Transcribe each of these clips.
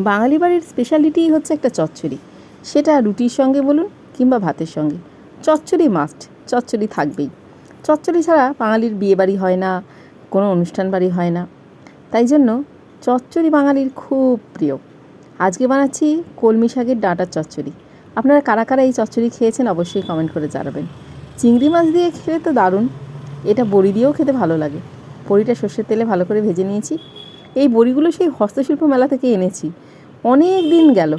বাঙালি বাড়ির স্পেশালিটিই হচ্ছে একটা চচ্চড়ি। সেটা রুটির সঙ্গে বলুন কিংবা ভাতের সঙ্গে, চচ্চড়ি মাস্ট, চচ্চড়ি থাকবেই। চচ্চড়ি ছাড়া বাঙালির বিয়েবাড়ি হয় না, কোনো অনুষ্ঠান বাড়ি হয় না। তাই জন্য চচ্চড়ি বাঙালির খুব প্রিয়। আজকে বানাচ্ছি কলমি শাকের ডাঁটার চচ্চড়ি। আপনারা কারা কারা এই চচ্চড়ি খেয়েছেন অবশ্যই কমেন্ট করে জানাবেন। চিংড়ি মাছ দিয়ে খেলে তো দারুণ, এটা বড়ি দিয়েও খেতে ভালো লাগে। বড়িটা সর্ষের তেলে ভালো করে ভেজে নিয়েছি। এই বড়িগুলো সেই হস্তশিল্প মেলা থেকে এনেছি, অনেক দিন গেল,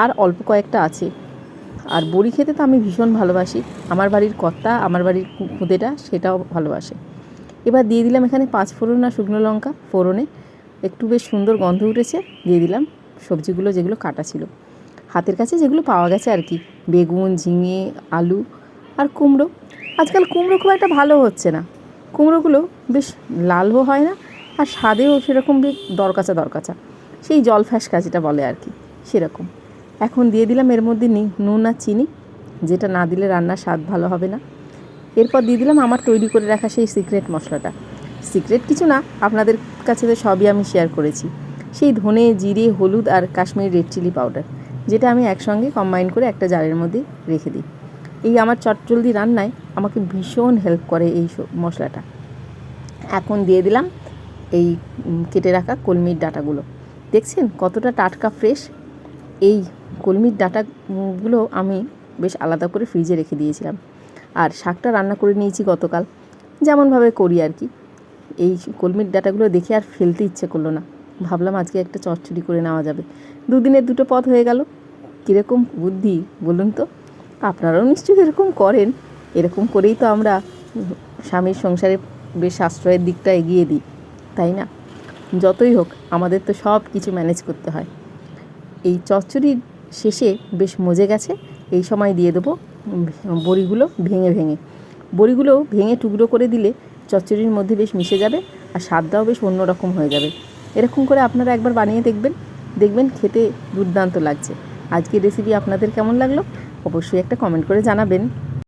আর অল্প কয়েকটা আছে। আর বড়ি খেতে তো আমি ভীষণ ভালোবাসি। আমার বাড়ির কর্তা, আমার বাড়ির খুদেটা সেটাও ভালোবাসে। এবার দিয়ে দিলাম এখানে 5 ফোড়ন আর শুকনো লঙ্কা ফোড়নে, একটু বেশ সুন্দর গন্ধ উঠেছে। দিয়ে দিলাম সবজিগুলো যেগুলো কাটা ছিল, হাতের কাছে যেগুলো পাওয়া গেছে আর কি, বেগুন, ঝিঙে, আলু আর কুমড়ো। আজকাল কুমড়ো খুব একটা ভালো হচ্ছে না, কুমড়োগুলো বেশ লালও হয় না, আর স্বাদেও সেরকম বেশ দরকাচা দরকাচা, সেই জল ফ্যাসকা যেটা বলে আর কি, সেরকম। এখন দিয়ে দিলাম এর মধ্যে নুন আর চিনি, যেটা না দিলে রান্নার স্বাদ ভালো হবে না। এরপর দিয়ে দিলাম আমার তৈরি করে রাখা সেই সিক্রেট মশলাটা। সিক্রেট কিছু না, আপনাদের কাছে তো সবই আমি শেয়ার করেছি। সেই ধনে, জিরে, হলুদ আর কাশ্মীরি রেড চিলি পাউডার, যেটা আমি একসঙ্গে কম্বাইন করে একটা জারের মধ্যে রেখে দিই। এই আমার চটজলদি রান্নায় আমাকে ভীষণ হেল্প করে এই মশলাটা। এখন দিয়ে দিলাম এই কেটে রাখা কলমির ডাঁটাগুলো। দেখছেন কতটা টাটকা ফ্রেশ। এই কলমির ডাঁটাগুলো আমি বেশ আলাদা করে ফ্রিজে রেখে দিয়েছিলাম। আর শাকটা রান্না করে নিয়েছি গতকাল, যেমনভাবে করি আর কি। এই কলমির ডাঁটাগুলো দেখে আর ফেলতে ইচ্ছে করলো না, ভাবলাম আজকে একটা চচ্চড়ি করে নেওয়া যাবে। দুদিনের দুটো পদ হয়ে গেল। কীরকম বুদ্ধি বলুন তো, আপনারাও নিশ্চয়ই এরকম করেন। এরকম করেই তো আমরা স্বামীর সংসারে বেশ সাশ্রয়ের দিকটা এগিয়ে দিই, তাই না? যতই হোক আমাদের তো সব কিছু ম্যানেজ করতে হয়। এই চচ্চড়ির শেষে বেশ মজে গেছে, এই সময় দিয়ে দেবো বড়িগুলো ভেঙে ভেঙে। বড়িগুলো ভেঙে টুকরো করে দিলে চচ্চড়ির মধ্যে বেশ মিশে যাবে, আর স্বাদটাও বেশ অন্যরকম হয়ে যাবে। এরকম করে আপনারা একবার বানিয়ে দেখবেন, দেখবেন খেতে দুর্দান্ত লাগছে। আজকের রেসিপি আপনাদের কেমন লাগলো অবশ্যই একটা কমেন্ট করে জানাবেন।